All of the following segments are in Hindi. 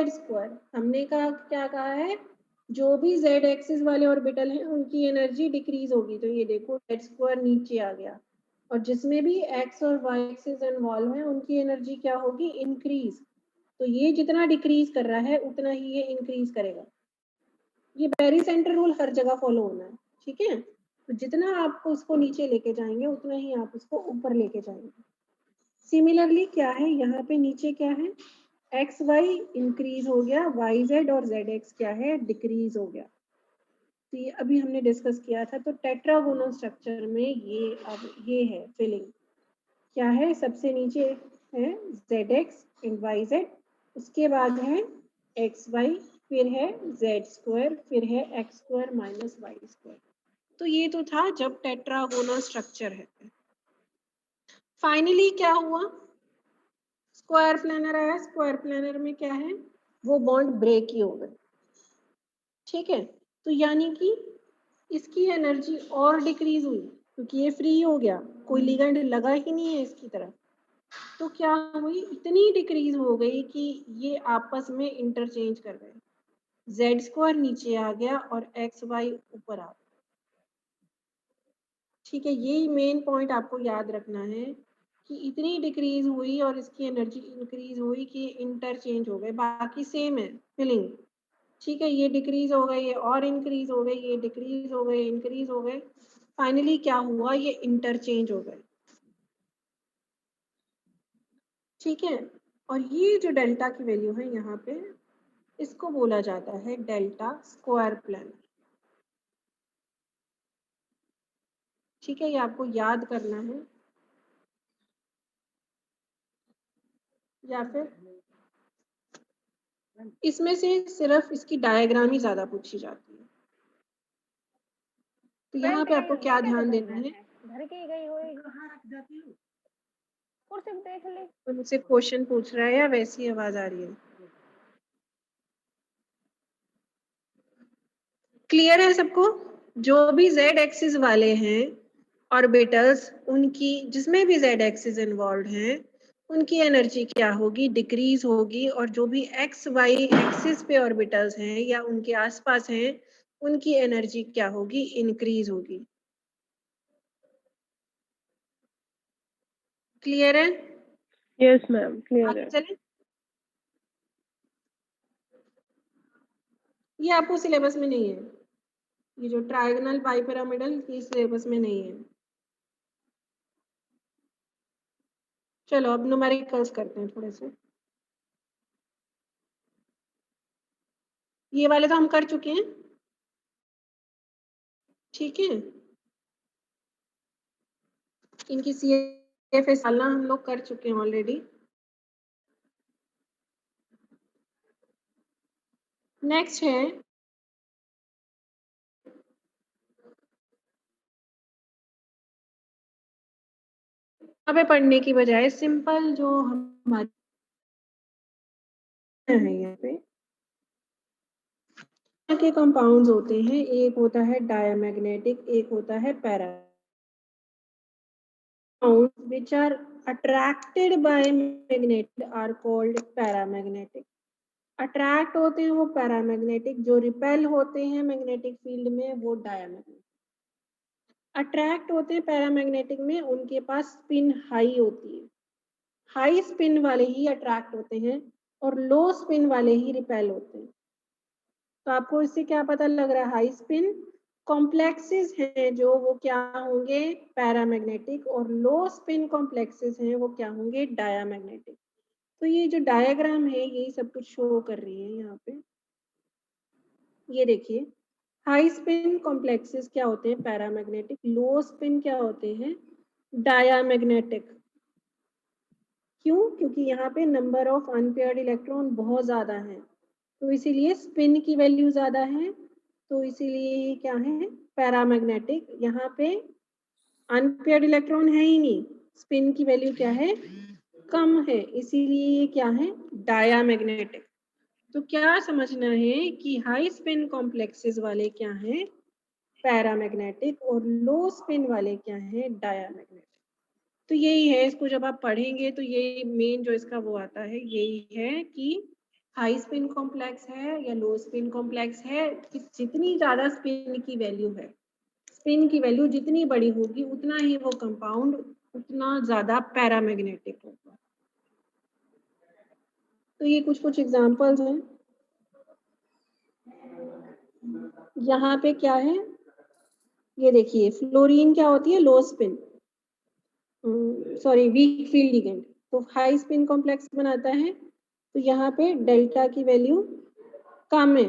जेड स्क्वायर, हमने कहा क्या कहा है, जो भी जेड एक्सिस वाले ऑर्बिटल हैं उनकी एनर्जी डिक्रीज होगी। तो ये देखो जेड स्क्वायर नीचे आ गया, और जिसमें भी एक्स और वाई एक्सिस इन्वॉल्व है उनकी एनर्जी क्या होगी, इंक्रीज। तो ये जितना डिक्रीज कर रहा है उतना ही ये इंक्रीज करेगा। ये बैरी सेंटर रूल हर जगह फॉलो होना है, ठीक है। तो जितना आप उसको नीचे लेके जाएंगे उतना ही आप उसको ऊपर लेके जाएंगे। सिमिलरली क्या है यहाँ पे नीचे क्या है, एक्स वाई इंक्रीज हो गया, वाई जेड और जेड एक्स क्या है, डिक्रीज हो गया। तो ये अभी हमने डिस्कस किया था। तो टेट्रागोनल स्ट्रक्चर में ये अब ये है फिलिंग, क्या है, सबसे नीचे है Z X and Y Z, उसके बाद है एक्स वाई, फिर है जेड स्क्वायर, फिर है X square minus Y square. तो ये तो था जब टेट्रागोनल स्ट्रक्चर है। फाइनली क्या हुआ, स्क्वायर प्लैनर आया। स्क्वायर प्लैनर में क्या है, वो बॉन्ड ब्रेक ही हो गए, ठीक है। तो यानी कि इसकी एनर्जी और डिक्रीज हुई क्योंकि ये फ्री हो गया, कोई लिगेंड लगा ही नहीं है इसकी तरफ। तो क्या हुई, इतनी डिक्रीज हो गई कि ये आपस में इंटरचेंज कर गए, जेड स्क्वायर नीचे आ गया और एक्स वाई ऊपर आ गया, ठीक है। ये मेन पॉइंट आपको याद रखना है कि इतनी डिक्रीज हुई और इसकी एनर्जी इंक्रीज हुई कि इंटरचेंज हो गए। बाकी सेम है फिलिंग, ठीक है। ये डिक्रीज हो गए, ये और इंक्रीज हो गए, ये डिक्रीज हो गए, इंक्रीज हो गए, फाइनली क्या हुआ, ये इंटरचेंज हो गए, ठीक है। और ये जो डेल्टा की वैल्यू है यहाँ पे, इसको बोला जाता है डेल्टा स्क्वायर प्लैनर, ठीक है। ये आपको याद करना है, या फिर इसमें से सिर्फ इसकी डायग्राम ही ज्यादा पूछी जाती है। तो यहाँ पे आपको क्या ध्यान देना है, घर की गई होगी और सिर्फ देख ले, तो मुझसे क्वेश्चन पूछ रहा है या वैसी आवाज आ रही है, क्लियर है सबको। जो भी जेड एक्सिस वाले हैं ऑर्बिटल्स, उनकी जिसमें भी जेड एक्सिस इन्वॉल्व हैं उनकी एनर्जी क्या होगी, डिक्रीज होगी। और जो भी एक्स वाई एक्सिस पे ऑर्बिटल्स हैं या उनके आसपास हैं उनकी एनर्जी क्या होगी, इंक्रीज होगी। क्लियर है? यस मैम क्लियर आगे है। चले, ये आपको सिलेबस में नहीं है, ये जो ट्रायगोनल बाइपिरामिडल ये सिलेबस में नहीं है। चलो अब न्यूमेरिकल्स करते हैं थोड़े से। ये वाले तो हम कर चुके हैं, ठीक है। इनकी CFS डालना हम लोग कर चुके हैं ऑलरेडी। नेक्स्ट है यहाँ पे पढ़ने की बजाय सिंपल जो हमारे है यहाँ पे के कंपाउंड्स होते हैं, एक होता है डायमैग्नेटिक, एक होता है para. Compounds which are attracted by magnet are called paramagnetic. Attract होते हैं वो पैरामैग्नेटिक, जो रिपेल होते हैं मैग्नेटिक फील्ड में वो डायमैग्नेटिक। अट्रैक्ट होते हैं पैरामैग्नेटिक में, उनके पास स्पिन हाई होती है, हाई स्पिन वाले ही अट्रैक्ट होते हैं और लो स्पिन वाले ही रिपेल होते हैं। तो आपको इससे क्या पता लग रहा है, हाई स्पिन कॉम्प्लेक्सेस हैं जो वो क्या होंगे, पैरामैग्नेटिक, और लो स्पिन कॉम्प्लेक्सेस हैं वो क्या होंगे, डायमैग्नेटिक। तो ये जो डायग्राम है यही सब कुछ शो कर रही है यहाँ पे। ये देखिए, हाई स्पिन कॉम्प्लेक्सेस क्या होते हैं, पैरामैग्नेटिक, लो स्पिन क्या होते हैं, डायमैग्नेटिक। क्यों? क्योंकि यहाँ पे नंबर ऑफ अनपेयर्ड इलेक्ट्रॉन बहुत ज्यादा है, तो इसीलिए स्पिन की वैल्यू ज्यादा है, तो इसीलिए क्या है, पैरामैग्नेटिक। यहाँ पे अनपेयर्ड इलेक्ट्रॉन है ही नहीं, स्पिन की वैल्यू क्या है, कम है, इसीलिए ये क्या है, डायमैग्नेटिक। तो क्या समझना है कि हाई स्पिन कॉम्प्लेक्सेस वाले क्या हैं, पैरामैग्नेटिक, और लो स्पिन वाले क्या हैं, डायमैग्नेटिक। तो यही है, इसको जब आप पढ़ेंगे तो यही मेन जो इसका वो आता है, यही है कि हाई स्पिन कॉम्प्लेक्स है या लो स्पिन कॉम्प्लेक्स है, कि जितनी ज़्यादा स्पिन की वैल्यू है, स्पिन की वैल्यू जितनी बड़ी होगी उतना ही वो कंपाउंड उतना ज़्यादा पैरामैग्नेटिक होगा। तो ये कुछ एग्जांपल्स हैं। यहाँ पे क्या है, ये देखिए फ्लोरीन क्या होती है, लो spin, sorry weak field ligand, तो हाई स्पिन कॉम्प्लेक्स बनाता है, तो यहाँ पे डेल्टा की वैल्यू कम है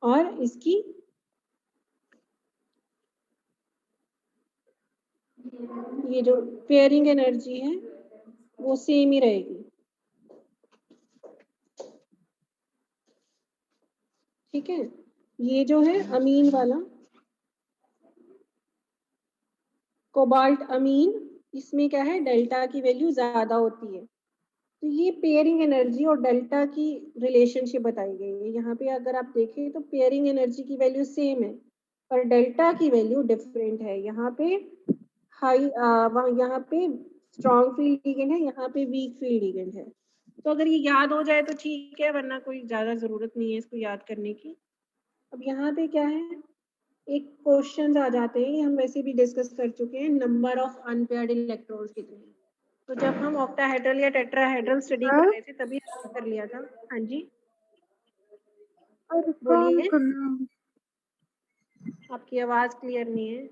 और इसकी ये जो पेयरिंग एनर्जी है वो सेम ही रहेगी। ठीक है, ये जो है अमीन वाला कोबाल्ट अमीन, इसमें क्या है, डेल्टा की वैल्यू ज्यादा होती है, तो ये पेयरिंग एनर्जी और डेल्टा की रिलेशनशिप बताई गई है। यहाँ पे अगर आप देखें तो पेयरिंग एनर्जी की वैल्यू सेम है पर डेल्टा की वैल्यू डिफरेंट है। यहाँ पे यहाँ पे स्ट्रॉन्ग फील्ड लिगेंड है, यहाँ पे वीक फील्ड लिगेंड है। तो अगर ये याद हो जाए तो ठीक है, वरना कोई ज्यादा जरूरत नहीं है इसको याद करने की। अब यहाँ पे क्या है, एक क्वेश्चन आ जाते हैं, हम वैसे भी डिस्कस कर चुके हैं, नंबर ऑफ अनपेयर्ड इलेक्ट्रॉन्स कितने हैं। तो जब हम ऑक्टाहेड्रल या टेट्राहेड्रल स्टडी कर रहे थे तभी कर लिया था। हाँ जी और काम बोलिए, करना। आपकी आवाज क्लियर नहीं है।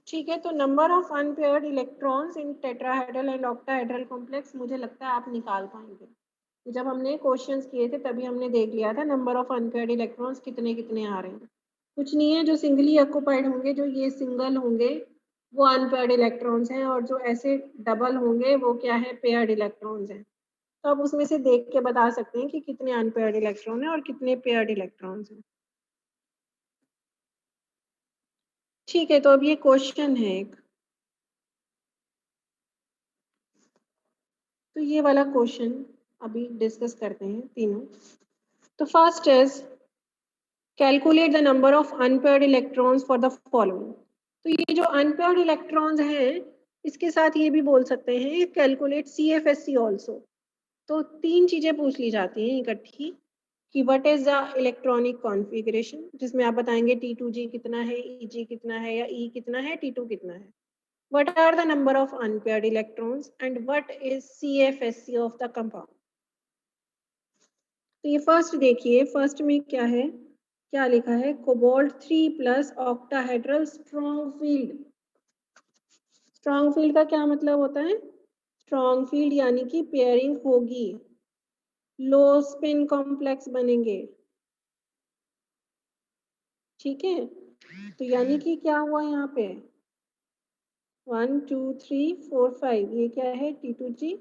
ठीक है, तो number of unpaired electrons in tetrahedral and octahedral complex मुझे लगता है आप निकाल पाएंगे। जब हमने क्वेश्चंस किए थे तभी हमने देख लिया था नंबर ऑफ अनपेयर्ड इलेक्ट्रॉन्स कितने कितने आ रहे हैं। कुछ नहीं है, जो सिंगली ऑक्यूपाइड होंगे, जो ये सिंगल होंगे वो अनपेयर्ड इलेक्ट्रॉन्स हैं, और जो ऐसे डबल होंगे वो क्या है, पेयर्ड इलेक्ट्रॉन्स हैं। तो आप उसमें से देख के बता सकते हैं कि कितने अनपेयर्ड इलेक्ट्रॉन हैं और कितने पेयर्ड इलेक्ट्रॉन्स हैं। ठीक है, तो अब ये क्वेश्चन है एक, तो ये वाला क्वेश्चन अभी डिस्कस करते हैं तीनों। तो first is calculate the number of unpaired electrons for the following. तो ये जो अनपेयर्ड इलेक्ट्रॉन्स हैं इसके साथ ये भी बोल सकते हैं कैलकुलेट CFSE ऑल्सो। तो तीन चीजें पूछ ली जाती हैं इकट्ठी कि what is the electronic configuration, जिसमें आप बताएंगे T2G कितना है, EG कितना है या E कितना है, T2 कितना है। What are the number of unpaired electrons and what is CFSE of the compound? तो ये फर्स्ट देखिए, फर्स्ट में क्या है, क्या लिखा है, cobalt 3 plus octahedral strong field. Strong field का क्या मतलब होता है, स्ट्रॉन्ग फील्ड यानी कि पेयरिंग होगी, लो स्पिन कॉम्प्लेक्स बनेंगे। ठीक है, तो यानी कि क्या हुआ यहाँ पे 1 2 3 4 5, ये क्या है T2G,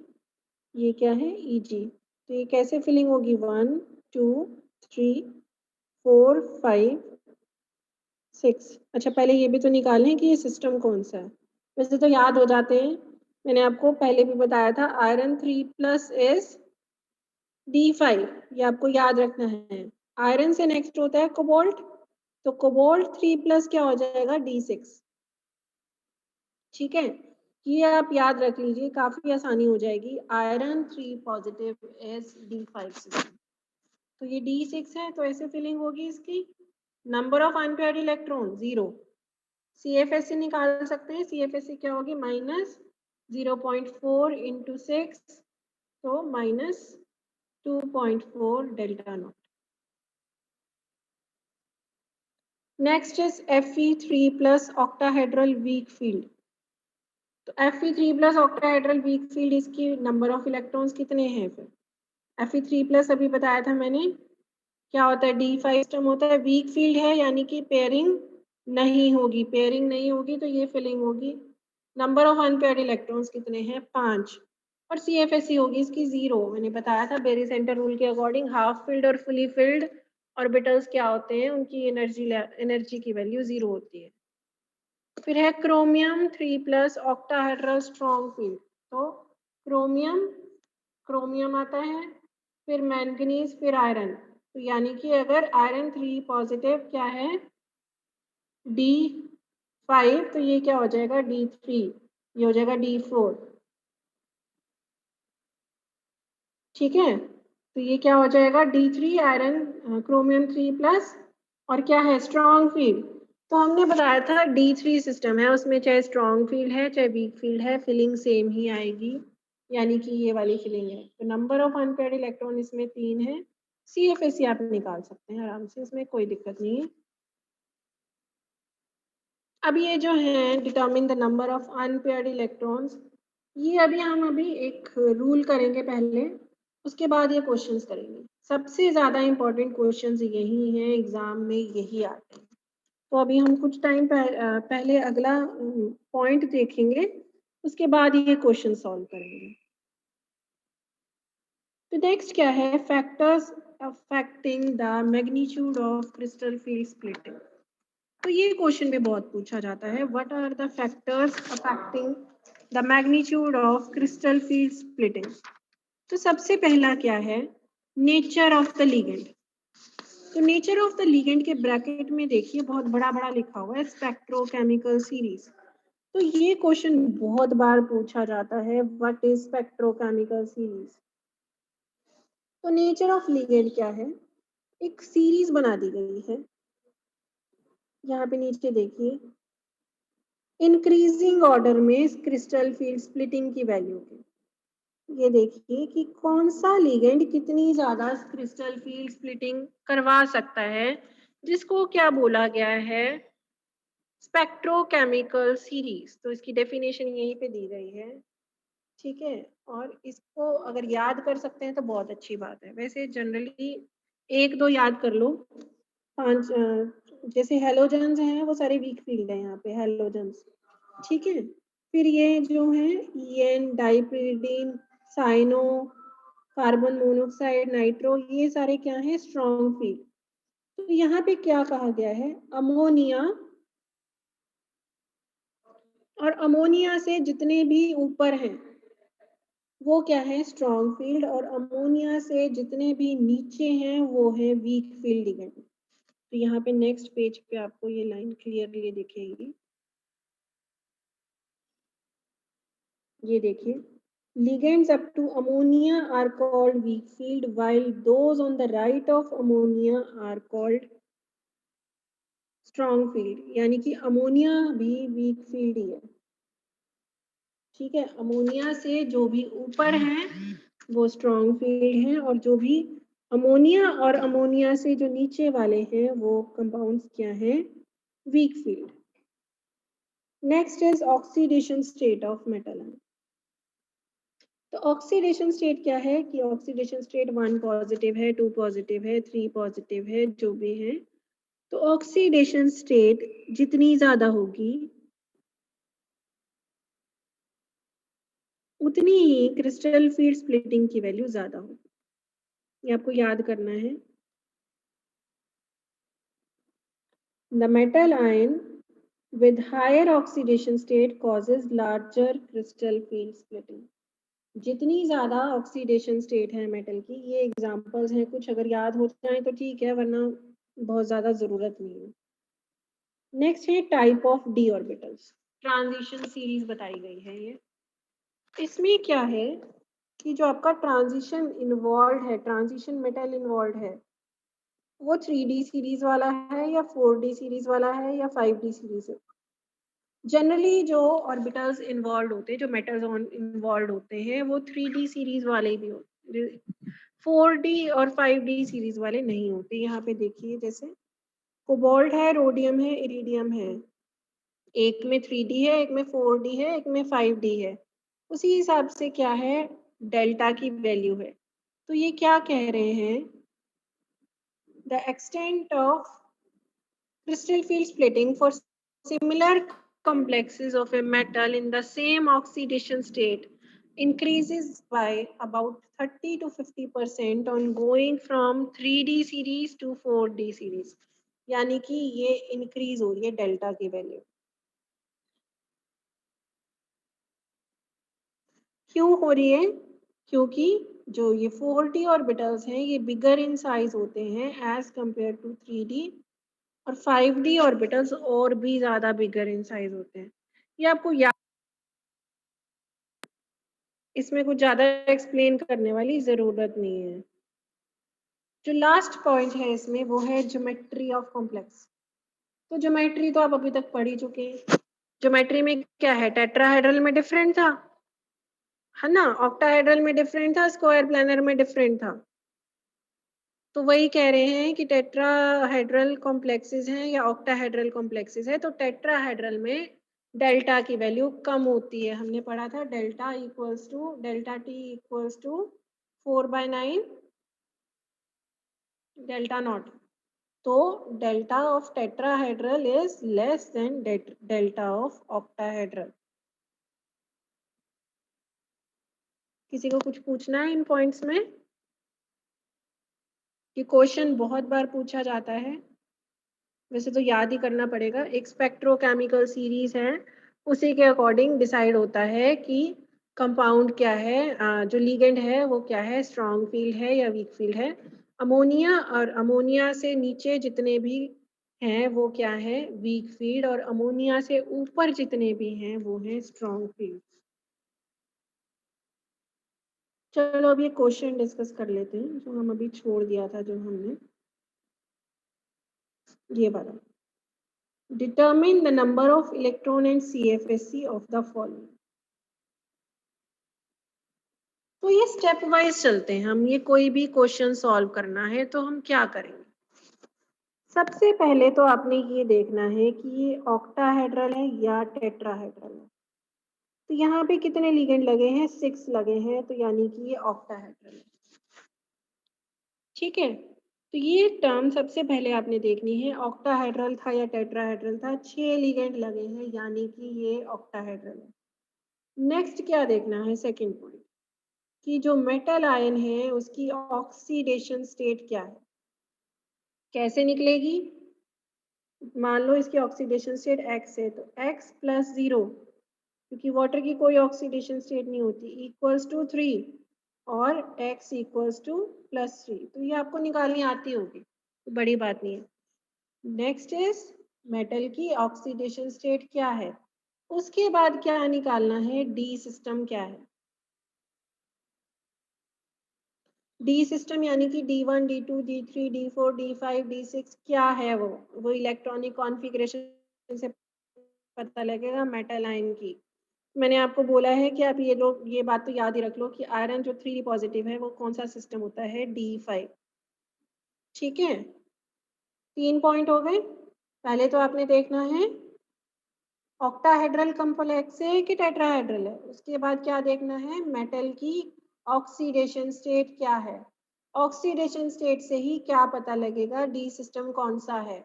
ये क्या है EG। तो ये कैसे फिलिंग होगी 1 2 3 4 5 6। अच्छा पहले ये भी तो निकालें कि ये सिस्टम कौन सा है, वैसे तो याद हो जाते हैं, मैंने आपको पहले भी बताया था आयरन 3 प्लस इज D5, ये आपको याद रखना है। आयरन से नेक्स्ट होता है कोबाल्ट, तो कोबाल्ट 3 प्लस क्या हो जाएगा D6। ठीक है, ये आप याद रख लीजिए, काफी आसानी हो जाएगी। Iron 3 positive is D5 system, तो ये D6 है, तो ऐसे फिलिंग होगी इसकी। Number of unpaired electron 0, CFSE निकाल सकते हैं, CFSE क्या होगी माइनस 0.4 इंटू 6, तो minus 2.4 delta not. Next is Fe3 plus octahedral weak field. तो Fe3 plus octahedral weak field, इसकी नंबर ऑफ इलेक्ट्रॉन्स कितने हैं फिर, Fe3 प्लस अभी बताया था मैंने क्या होता है, D5 सिस्टम होता है, वीक फील्ड है यानी कि पेयरिंग नहीं होगी, पेयरिंग नहीं होगी तो ये फिलिंग होगी। नंबर ऑफ अनपेयर्ड इलेक्ट्रॉन्स कितने हैं 5, और CFSE होगी इसकी 0। मैंने बताया था बेरी सेंटर रूल के अकॉर्डिंग हाफ फील्ड और फुली फील्ड ऑर्बिटल्स क्या होते हैं, उनकी एनर्जी की वैल्यू 0 होती है। फिर है chromium 3 plus octahedral strong field, तो क्रोमियम क्रोमियम आता है, फिर मैंगनीज, फिर आयरन, तो यानी कि अगर आयरन 3 पॉजिटिव क्या है D 5, तो ये क्या हो जाएगा D3, ये हो जाएगा D4। ठीक है, तो ये क्या हो जाएगा D3 आयरन क्रोमियम 3 प्लस, और क्या है स्ट्रॉन्ग फील्ड। तो हमने बताया था D3 सिस्टम है, उसमें चाहे स्ट्रॉन्ग फील्ड है चाहे वीक फील्ड है, फिलिंग सेम ही आएगी, यानी कि ये वाली फिलिंग है। तो नंबर ऑफ अनपेयर्ड इलेक्ट्रॉन इसमें 3 है। CFSE आप निकाल सकते हैं आराम से, इसमें कोई दिक्कत नहीं है। अब ये जो है determine the number of unpaired electrons, ये अभी एक रूल करेंगे पहले, उसके बाद ये क्वेश्चंस करेंगे। सबसे ज़्यादा इम्पोर्टेंट क्वेश्चंस यही हैं, एग्जाम में यही आते हैं। तो अभी हम कुछ टाइम पहले अगला पॉइंट देखेंगे, उसके बाद ये क्वेश्चन सॉल्व करेंगे। तो नेक्स्ट क्या है, factors affecting the magnitude of crystal field splitting. तो ये क्वेश्चन में बहुत पूछा जाता है, what are the factors affecting the magnitude of crystal field splitting. तो सबसे पहला क्या है, नेचर ऑफ द लिगेंड। तो नेचर ऑफ द लिगेंड के ब्रैकेट में देखिए बहुत बड़ा बड़ा लिखा हुआ है स्पेक्ट्रोकेमिकल सीरीज। तो ये क्वेश्चन बहुत बार पूछा जाता है, व्हाट इज स्पेक्ट्रोकेमिकल सीरीज। तो नेचर ऑफ लिगेंड क्या है, एक सीरीज बना दी गई है, यहाँ पे नीचे देखिए, इंक्रीजिंग ऑर्डर में क्रिस्टल फील्ड स्प्लिटिंग की वैल्यू की। ये देखिए कि कौन सा लिगेंड कितनी ज्यादा क्रिस्टल फील्ड स्प्लिटिंग करवा सकता है, जिसको क्या बोला गया है, स्पेक्ट्रोकेमिकल सीरीज। तो इसकी डेफिनेशन यहीं पे दी गई है। ठीक है, और इसको अगर याद कर सकते हैं तो बहुत अच्छी बात है। वैसे जनरली एक दो याद कर लो, 5 जैसे हेलोजन्स हैं वो सारे वीक फील्ड है यहाँ पे हेलोजन्स। ठीक है, फिर ये जो है EN dipyridine cyano carbon monoxide nitro, ये सारे क्या हैं स्ट्रॉन्ग फील्ड। तो यहाँ पे क्या कहा गया है, अमोनिया, और अमोनिया से जितने भी ऊपर हैं वो क्या है स्ट्रॉन्ग फील्ड, और अमोनिया से जितने भी नीचे हैं वो है वीक फील्ड लिगेंड। तो यहाँ पे नेक्स्ट पेज पे आपको ये लाइन क्लियरली दिखेगी। ये देखिए, ligands up to ammonia are called weak field, while those on the right of ammonia are called strong field। यानी कि अमोनिया भी वीक फील्ड ही है। ठीक है, अमोनिया से जो भी ऊपर हैं वो स्ट्रॉन्ग फील्ड हैं, और जो भी अमोनिया और अमोनिया से जो नीचे वाले हैं वो कंपाउंड्स क्या हैं, weak field. Next is oxidation state of metal. तो ऑक्सीडेशन स्टेट क्या है कि ऑक्सीडेशन स्टेट 1 पॉजिटिव है, 2 पॉजिटिव है, 3 पॉजिटिव है, जो भी है। तो ऑक्सीडेशन स्टेट जितनी ज्यादा होगी उतनी ही क्रिस्टल फील्ड स्प्लिटिंग की वैल्यू ज्यादा होगी, ये आपको याद करना है। The metal ion with higher oxidation state causes larger crystal field splitting। जितनी ज्यादा ऑक्सीडेशन स्टेट है मेटल की, ये एग्जांपल्स हैं कुछ, अगर याद हो जाए तो ठीक है, वरना बहुत ज्यादा जरूरत नहीं है। नेक्स्ट है type of D orbitals, transition series बताई गई है ये। इसमें क्या है कि जो आपका ट्रांजिशन इन्वॉल्व है, ट्रांजिशन मेटल इन्वॉल्व है, वो 3D सीरीज वाला है या 4D सीरीज वाला है या 5D सीरीज है। जनरली जो ऑर्बिटल्स इन्वॉल्व होते हैं, जो मेटल्स इन्वॉल्व होते हैं, वो 3D सीरीज वाले भी होते हैं, 4D और 5D सीरीज वाले नहीं होते। यहाँ पे देखिए, जैसे कोबाल्ट है, रोडियम है, इरिडियम है, एक में 3D है, एक में 4D है, एक में 5D है। उसी हिसाब से क्या है डेल्टा की वैल्यू है। तो ये क्या कह रहे हैं, the extent of crystal field splitting for similar complexes of a metal in the same oxidation state increases by about 30 to 50% on going from 3D series to 4D series। यानी कि ये इंक्रीज हो रही है डेल्टा की वैल्यू। क्यों हो रही है, क्योंकि जो ये 4D ऑर्बिटल्स हैं ये बिगर इन साइज होते हैं एज कंपेयर टू 3D और 5d ऑर्बिटल्स और भी ज्यादा बिगर इन साइज होते हैं। ये आपको याद, इसमें कुछ ज्यादा एक्सप्लेन करने वाली जरूरत नहीं है। जो लास्ट पॉइंट है इसमें वो है ज्योमेट्री ऑफ कॉम्प्लेक्स। तो ज्योमेट्री तो आप अभी तक पढ़ ही चुके हैं। ज्योमेट्री में क्या है, टेट्राहेड्रल में डिफरेंट था, है ना, ऑक्टाहेड्रल में डिफरेंट था, स्क्वायर प्लैनर में डिफरेंट था। तो वही कह रहे हैं कि टेट्राहेड्रल कॉम्प्लेक्सेस हैं या ऑक्टाहेड्रल कॉम्प्लेक्सेस है। तो टेट्राहेड्रल में डेल्टा की वैल्यू कम होती है। हमने पढ़ा था delta equals to delta T equals to 4/9 delta nought. तो delta of tetrahedral is less than delta of octahedral. किसी को कुछ पूछना है इन पॉइंट्स में? ये क्वेश्चन बहुत बार पूछा जाता है, वैसे तो याद ही करना पड़ेगा। एक स्पेक्ट्रोकेमिकल सीरीज है, उसी के अकॉर्डिंग डिसाइड होता है कि कंपाउंड क्या है, जो लिगेंड है वो क्या है, स्ट्रॉन्ग फील्ड है या वीक फील्ड है। अमोनिया और अमोनिया से नीचे जितने भी हैं वो क्या है, वीक फील्ड, और अमोनिया से ऊपर जितने भी हैं वो हैं स्ट्रॉन्ग फील्ड। चलो अब ये क्वेश्चन डिस्कस कर लेते हैं जो हम अभी छोड़ दिया था, जो हमने ये वाला। Determine the number of electron and CFSE of the following. तो ये स्टेप वाइज चलते हैं हम। ये कोई भी क्वेश्चन सॉल्व करना है तो हम क्या करेंगे, सबसे पहले तो आपने ये देखना है कि ये ऑक्टाहेड्रल है या टेट्राहेड्रल है। तो यहाँ पे कितने लिगेंड लगे हैं, 6 लगे हैं, तो यानी कि ये ऑक्टाहेड्रल है। ठीक है, तो ये टर्म सबसे पहले आपने देखनी है, ऑक्टाहेड्रल था या टेट्राहेड्रल था। 6 लिगेंड लगे हैं यानी कि ये ऑक्टाहेड्रल है। नेक्स्ट क्या देखना है, सेकेंड पॉइंट, कि जो मेटल आयन है उसकी ऑक्सीडेशन स्टेट क्या है, कैसे निकलेगी। मान लो इसकी ऑक्सीडेशन स्टेट x है, तो x + 0, क्योंकि वाटर की कोई ऑक्सीडेशन स्टेट नहीं होती, इक्वल्स टू 3, और x इक्वल्स टू +3। तो ये आपको निकालनी आती होगी, तो बड़ी बात नहीं है। नेक्स्ट इज मेटल की ऑक्सीडेशन स्टेट क्या है। उसके बाद क्या निकालना है, डी सिस्टम क्या है। डी सिस्टम यानी कि D1, D2, D3, D4, D5, D6 क्या है, वो इलेक्ट्रॉनिक कॉन्फ़िगरेशन से पता लगेगा मेटल आयन की। मैंने आपको बोला है कि आप ये बात तो याद ही रख लो कि आयरन जो 3 पॉजिटिव है वो कौन सा सिस्टम होता है, D5। ठीक है, 3 पॉइंट हो गए। पहले तो आपने देखना है ऑक्टाहेड्रल कॉम्प्लेक्स है कि टेट्राहेड्रल है। उसके बाद क्या देखना है, मेटल की ऑक्सीडेशन स्टेट क्या है। ऑक्सीडेशन स्टेट से ही क्या पता लगेगा डी सिस्टम कौन सा है,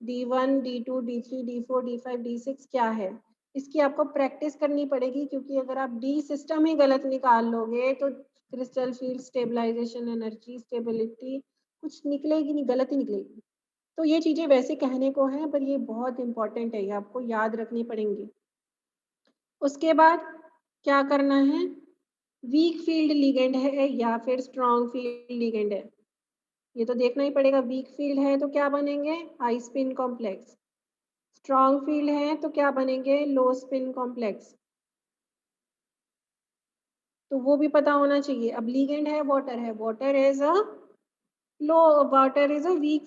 D1, D2, D3, D4, D5, D6 क्या है। इसकी आपको प्रैक्टिस करनी पड़ेगी, क्योंकि अगर आप डी सिस्टम ही गलत निकाल लोगे तो crystal field, stabilisation energy, stability कुछ निकलेगी नहीं, गलत ही निकलेगी। तो ये चीजें वैसे कहने को हैं, पर ये बहुत इंपॉर्टेंट है, ये आपको याद रखनी पड़ेंगी। उसके बाद क्या करना है, वीक फील्ड लिगेंड है या फिर स्ट्रॉन्ग फील्ड लिगेंड है, ये तो देखना ही पड़ेगा। वीक फील्ड है तो क्या बनेंगे, high spin complex. Strong field है तो क्या बनेंगे, लो स्पिन कॉम्प्लेक्स। तो वो भी पता होना चाहिए। अब लिगेंड है, water is a low, water is a weak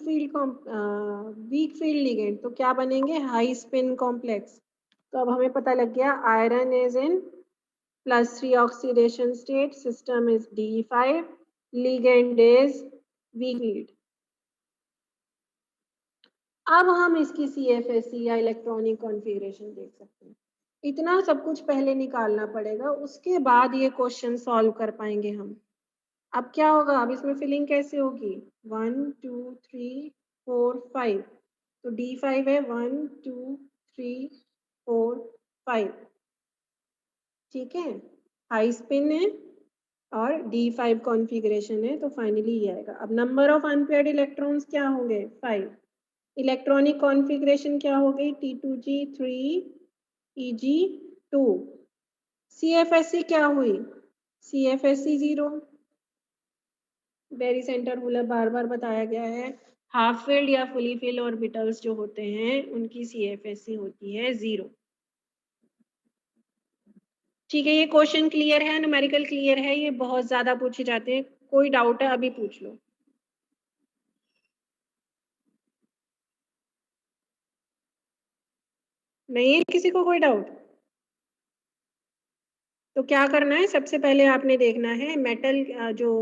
field ligand, तो क्या बनेंगे, हाई स्पिन कॉम्प्लेक्स। तो अब हमें पता लग गया iron is in +3 oxidation state, system is D5, ligand is weak field. अब हम इसकी CFSE या इलेक्ट्रॉनिक कॉन्फ़िगरेशन देख सकते हैं। इतना सब कुछ पहले निकालना पड़ेगा, उसके बाद ये क्वेश्चन सॉल्व कर पाएंगे हम। अब क्या होगा, अब इसमें फिलिंग कैसे होगी, 1 2 3 4 5, तो D5 है, 1 2 3 4 5। ठीक है, हाई स्पिन है और D5 कॉन्फ़िगरेशन है, तो फाइनली ये आएगा। अब नंबर ऑफ अनपेयर्ड इलेक्ट्रॉन्स क्या होंगे, 5। इलेक्ट्रॉनिक कॉन्फ़िगरेशन क्या हो गई, T2G 3 EG 2। CFSE क्या हुई, CFSE 0। बेरी सेंटर रूलर बार बार बताया गया है, हाफ फिल्ड या फुली फिल्ड ऑर्बिटल्स जो होते हैं उनकी CFSE होती है 0। ठीक है, ये क्वेश्चन क्लियर है, न्यूमेरिकल क्लियर है, ये बहुत ज्यादा पूछे जाते हैं। कोई डाउट है अभी पूछ लो। नहीं है किसी को कोई डाउट? तो क्या करना है, सबसे पहले आपने देखना है मेटल जो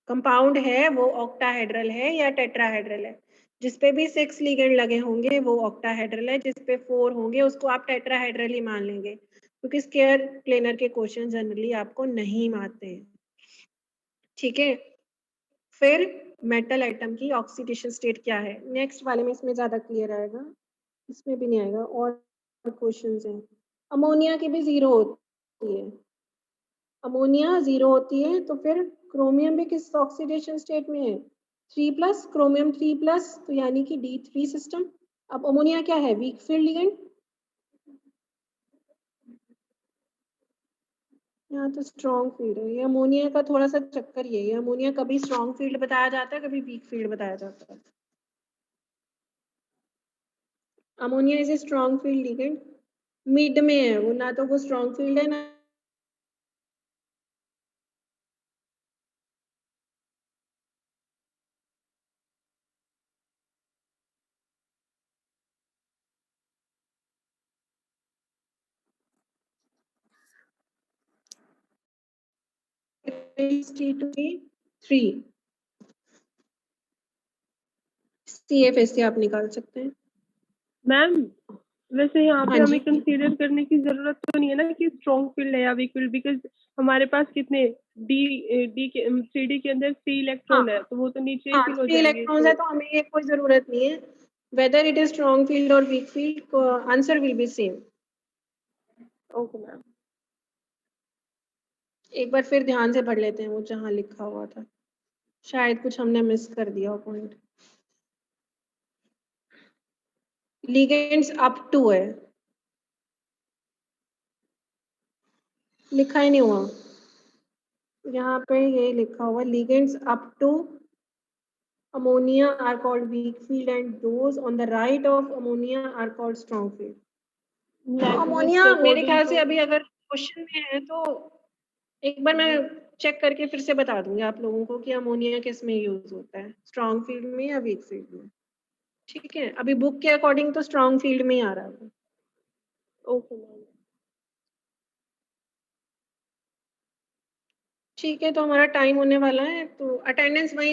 कंपाउंड है वो ऑक्टाहेड्रल है या टेट्राहेड्रल है। जिसपे भी 6 लिगेंड लगे होंगे वो ऑक्टाहेड्रल है, जिसपे 4 होंगे उसको आप टेट्राहेड्रल ही मान लेंगे, क्योंकि स्क्वायर प्लेनर के क्वेश्चन जनरली आपको नहीं आते हैं। ठीक है, फिर मेटल एटम की ऑक्सीडेशन स्टेट क्या है, नेक्स्ट वाले में इसमें ज्यादा क्लियर आएगा, इसमें भी नहीं आएगा। और क्वेश्चंस हैं, अमोनिया की भी 0 होती है, अमोनिया 0 होती है, तो फिर क्रोमियम भी किस ऑक्सीडेशन स्टेट में है, 3+, क्रोमियम 3+, तो यानी कि D3 सिस्टम। अब अमोनिया क्या है, वीक फील्ड लिगेंड, यहाँ तो स्ट्रॉन्ग फील्ड है। ये अमोनिया का थोड़ा सा चक्कर ये है, अमोनिया कभी स्ट्रॉन्ग फील्ड बताया जाता है, कभी वीक फील्ड बताया जाता है। Ammonia is a strong field ligand, mid में है वो, ना तो वो स्ट्रॉन्ग फील्ड है ना T3 CFS से आप निकाल सकते हैं। मैम वैसे यहाँ पे हाँ जी, हमें कंसीडर करने की जरूरत तो नहीं है ना कि स्ट्रॉन्ग फील्ड है या वीक फील्ड, बिकॉज हमारे पास कितने डी के 3D के अंदर 3 हाँ इलेक्ट्रॉन है, तो वो तो नीचे ही हाँ, फिल हो 3 जाएंगे। इलेक्ट्रॉन्स है तो हमें ये कोई जरूरत नहीं है, whether it is strong field और weak field, answer will be same. Okay ma'am. एक बार फिर ध्यान से पढ़ लेते हैं वो जहाँ लिखा हुआ था, शायद कुछ हमने मिस कर दिया हो पॉइंट। लिगेंड्स अप टू है, लिखा ही नहीं हुआ यहाँ पे, ये लिखा हुआ ligands up to ammonia are called weak field and those on the right of ammonia are called strong field। तो अमोनिया मेरे ख्याल से अभी अगर क्वेश्चन में है तो एक बार मैं चेक करके फिर से बता दूंगी आप लोगों को कि अमोनिया किस में यूज होता है, स्ट्रॉन्ग फील्ड में या वीक फील्ड में। ठीक है, अभी बुक के अकॉर्डिंग तो स्ट्रॉन्ग फील्ड में ही आ रहा है। Okay ma'am. ठीक है, तो हमारा टाइम होने वाला है, तो अटेंडेंस वही